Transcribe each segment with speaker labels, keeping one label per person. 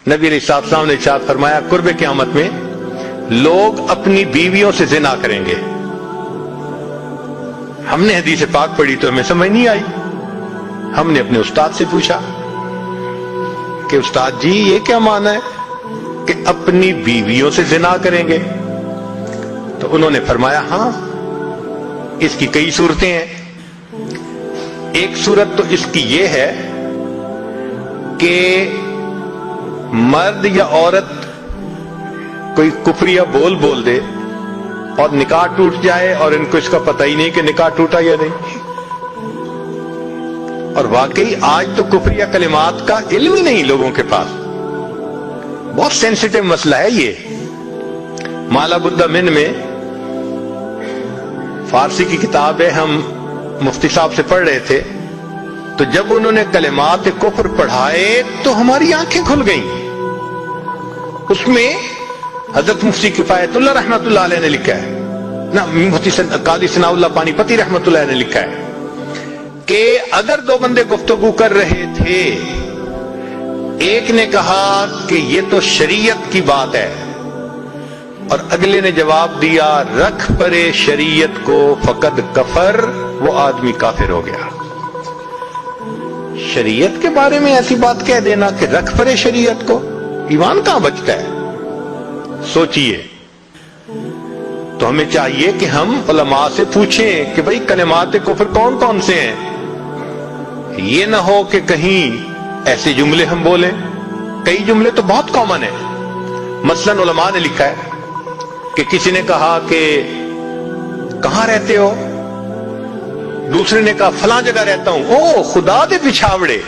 Speaker 1: नबी अलैहिस्सलाम ने इरशाद फरमाया कुर्ब क़यामत में लोग अपनी बीवियों से जिना करेंगे। हमने हदीस पाक पढ़ी तो हमें समझ नहीं आई। हमने अपने उस्ताद से पूछा कि उस्ताद जी ये क्या माना है कि अपनी बीवियों से जिना करेंगे? तो उन्होंने फरमाया हाँ, इसकी कई सूरतें हैं। एक सूरत तो इसकी ये है कि मर्द या औरत कोई कुफरिया बोल दे और निकाह टूट जाए और इनको इसका पता ही नहीं कि निकाह टूटा या नहीं। और वाकई आज तो कुफरिया कलिमात का इल्म ही नहीं लोगों के पास। बहुत सेंसिटिव मसला है ये। माला बुद्दा मिन में फारसी की किताब है, हम मुफ्ती साहब से पढ़ रहे थे, तो जब उन्होंने कलिमात कुफ्र पढ़ाए तो हमारी आंखें खुल गईं। उसमें हजरत मुफ्ती किफायतुल्लाह रहमतुल्लाह अलैह ने लिखा है ना, मुफ्ती कादी सनाउल्लाह पानीपती रहमतुल्लाह ने लिखा है कि अगर दो बंदे गुफ्तगू कर रहे थे, एक ने कहा कि ये तो शरीयत की बात है और अगले ने जवाब दिया रख परे शरीयत को फकद कफर, वो आदमी काफिर हो गया। शरीयत के बारे में ऐसी बात कह देना कि रख परे शरीयत को, ईमान कहां बचता है? सोचिए। तो हमें चाहिए कि हम उलमा से पूछें कि भाई कलिमात कुफ्र कौन कौन से हैं। ये ना हो कि कहीं ऐसे जुमले हम बोले, कई जुमले तो बहुत कॉमन है। मसलन उलमा ने लिखा है कि किसी ने कहा कि कहां रहते हो, दूसरे ने कहा फलां जगह रहता हूं। ओ खुदा दे पिछावड़े,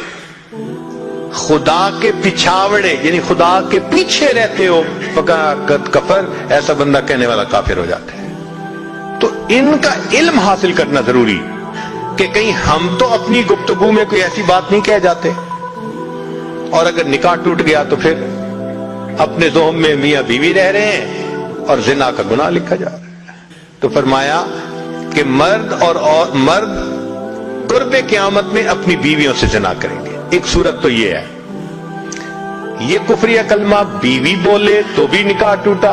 Speaker 1: खुदा के पिछावड़े यानी खुदा के पीछे रहते हो, फकद कफर, ऐसा बंदा कहने वाला काफिर हो जाता है। तो इनका इल्म हासिल करना जरूरी कि कहीं हम तो अपनी गुफ्तगू में कोई ऐसी बात नहीं कह जाते, और अगर निकाह टूट गया तो फिर अपने ज़ोम में मियां बीवी रह रहे हैं और जिना का गुनाह लिखा जा रहा है। तो फरमाया कि मर्द कुर्बे क़यामत में अपनी बीवियों से जिना करेंगे। एक सूरत तो ये है, ये कुफरिया कलमा बीवी बोले तो भी निकाह टूटा,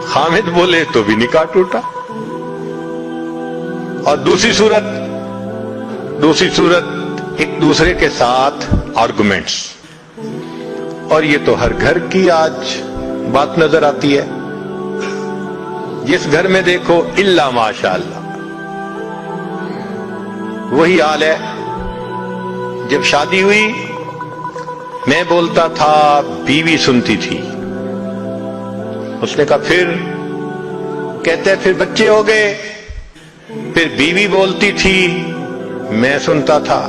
Speaker 1: हामिद बोले तो भी निकाह टूटा। और दूसरी सूरत एक दूसरे के साथ आर्गुमेंट्स, और ये तो हर घर की आज बात नजर आती है। जिस घर में देखो इल्ला माशाअल्लाह वही हाल है। जब शादी हुई मैं बोलता था, बीवी सुनती थी। उसने कहा फिर, कहते फिर बच्चे हो गए, फिर बीवी बोलती थी मैं सुनता था।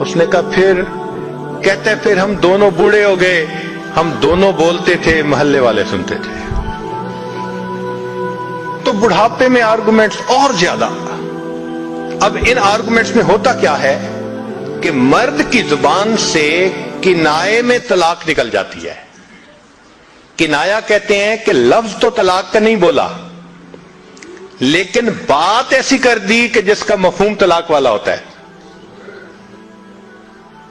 Speaker 1: उसने कहा फिर, कहते फिर हम दोनों बूढ़े हो गए, हम दोनों बोलते थे, मोहल्ले वाले सुनते थे। तो बुढ़ापे में आर्गुमेंट्स और ज्यादा। अब इन आर्गुमेंट्स में होता क्या है कि मर्द की जुबान से किनाए में तलाक निकल जाती है। किनाया कहते हैं कि लफ्ज तो तलाक का नहीं बोला, लेकिन बात ऐसी कर दी कि जिसका मफहूम तलाक वाला होता है,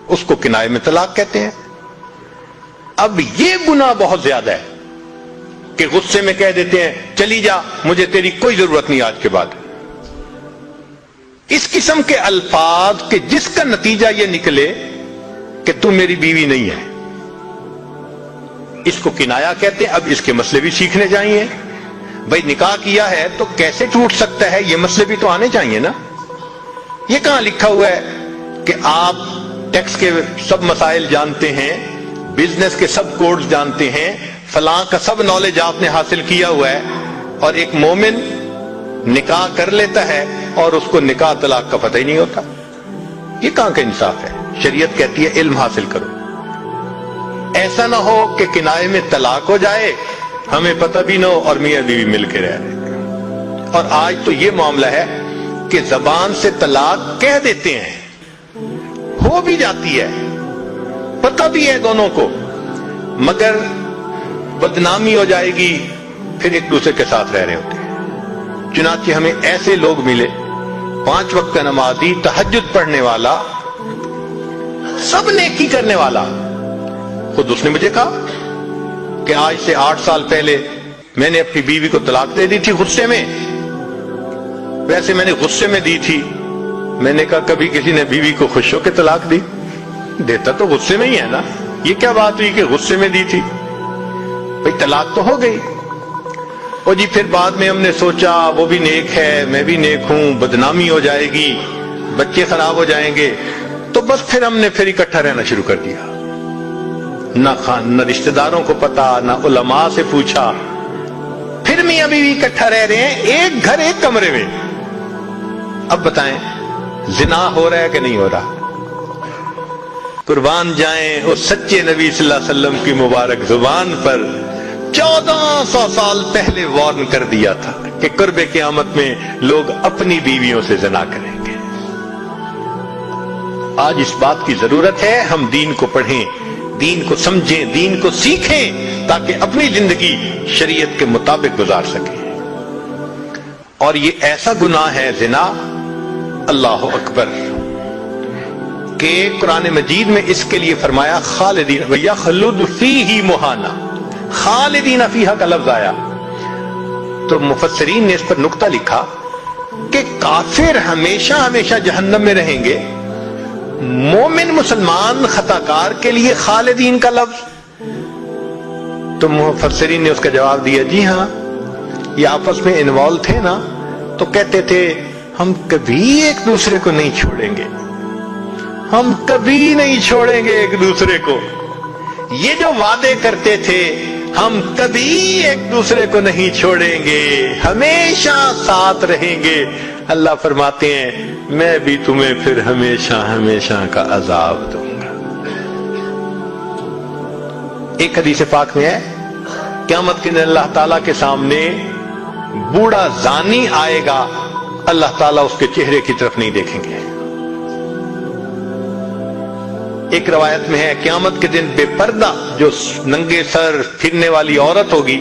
Speaker 1: उसको किनाए में तलाक कहते हैं। अब ये गुनाह बहुत ज्यादा है कि गुस्से में कह देते हैं चली जा, मुझे तेरी कोई जरूरत नहीं आज के बाद। इस किस्म के अल्फाज के जिसका नतीजा यह निकले कि तू मेरी बीवी नहीं है, इसको किनाया कहते हैं। अब इसके मसले भी सीखने चाहिए। भाई निकाह किया है तो कैसे टूट सकता है, ये मसले भी तो आने चाहिए ना। ये कहां लिखा हुआ है कि आप टैक्स के सब मसाइल जानते हैं, बिजनेस के सब कोड्स जानते हैं, फलां का सब नॉलेज आपने हासिल किया हुआ है, और एक मोमिन निकाह कर लेता है और उसको निकाह तलाक का पता ही नहीं होता। ये कहां का इंसाफ है? शरीयत कहती है इल्म हासिल करो। ऐसा ना हो कि किनाए में तलाक हो जाए, हमें पता भी ना हो और मियां बीवी मिलके रह रहे। और आज तो ये मामला है कि जबान से तलाक कह देते हैं, हो भी जाती है, पता भी है दोनों को, मगर बदनामी हो जाएगी, फिर एक दूसरे के साथ रह रहे होते हैं। चुनांचे हमें ऐसे लोग मिले, 5 वक्त का नमाजी, तहज्जुद पढ़ने वाला, सब नेकी करने वाला, خود اس نے مجھے کہا کہ آج سے 8 سال پہلے میں نے اپنی بیوی کو طلاق دے دی تھی غصے میں. ویسے میں نے غصے میں دی تھی. میں نے کہا کبھی کسی نے بیوی کو خوش ہو کے طلاق دی؟ دیتا تو غصے میں ہی ہے نا. یہ کیا بات ہوئی کہ غصے میں دی تھی؟ بھئی طلاق تو ہو گئی. اور جی پھر بعد میں ہم نے سوچا وہ بھی نیک ہے میں بھی نیک ہوں, بدنامی ہو جائے گی, بچے خراب ہو جائیں گے, تو بس پھر ہم نے پھر اکٹھا رہنا شروع کر دیا. نہ رشتہ داروں کو پتا, نہ علماء سے پوچھا. پھر میاں بیوی اکٹھا رہ رہے ہیں, ایک گھر ایک کمرے میں. اب بتائیں زنا ہو رہا ہے کہ نہیں ہو رہا؟ قربان جائیں اس سچے نبی صلی اللہ علیہ وسلم کی مبارک زبان پر 1400 سال پہلے وارن کر دیا تھا کہ قرب قیامت میں لوگ اپنی بیویوں سے زنا کریں گے. آج اس بات کی ضرورت ہے ہم دین کو پڑھیں, دین کو سمجھیں, دین کو سیکھیں تاکہ اپنی زندگی شریعت کے مطابق گزار سکیں. اور یہ ایسا گناہ ہے زنا, اللہ اکبر, کہ قرآن مجید میں اس کے لیے فرمایا خالدین وَيَخْلُدُ فِيهِ مُحَانًا, خالدین فیہا کا لفظ آیا. تو مفسرین نے اس پر نقطہ لکھا کہ کافر ہمیشہ ہمیشہ جہنم میں رہیں گے, مومن مسلمان خطاکار کے لیے خالدین کا لفظ. تو مفسرین نے اس کا جواب دیا جی ہاں, یہ آپس میں انوالو تھے نا, تو کہتے تھے ہم کبھی ایک دوسرے کو نہیں چھوڑیں گے, ہم کبھی نہیں چھوڑیں گے ایک دوسرے کو. یہ جو وعدے کرتے تھے ہم کبھی ایک دوسرے کو نہیں چھوڑیں گے, ہمیشہ ساتھ رہیں گے, اللہ فرماتے ہیں میں بھی تمہیں پھر ہمیشہ ہمیشہ کا عذاب دوں گا. ایک حدیث پاک میں ہے قیامت کے دن اللہ تعالیٰ کے سامنے بوڑھا زانی آئے گا, اللہ تعالیٰ اس کے چہرے کی طرف نہیں دیکھیں گے. ایک روایت میں ہے قیامت کے دن بے پردہ جو ننگے سر پھرنے والی عورت ہوگی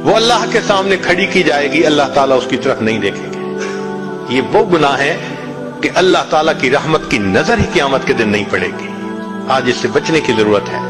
Speaker 1: وہ اللہ کے سامنے کھڑی کی جائے گی, اللہ تعالیٰ اس کی طرف نہیں دیکھیں گے. یہ وہ گناہ ہے کہ اللہ تعالیٰ کی رحمت کی نظر ہی قیامت کے دن نہیں پڑے گی. آج اس سے بچنے کی ضرورت ہے.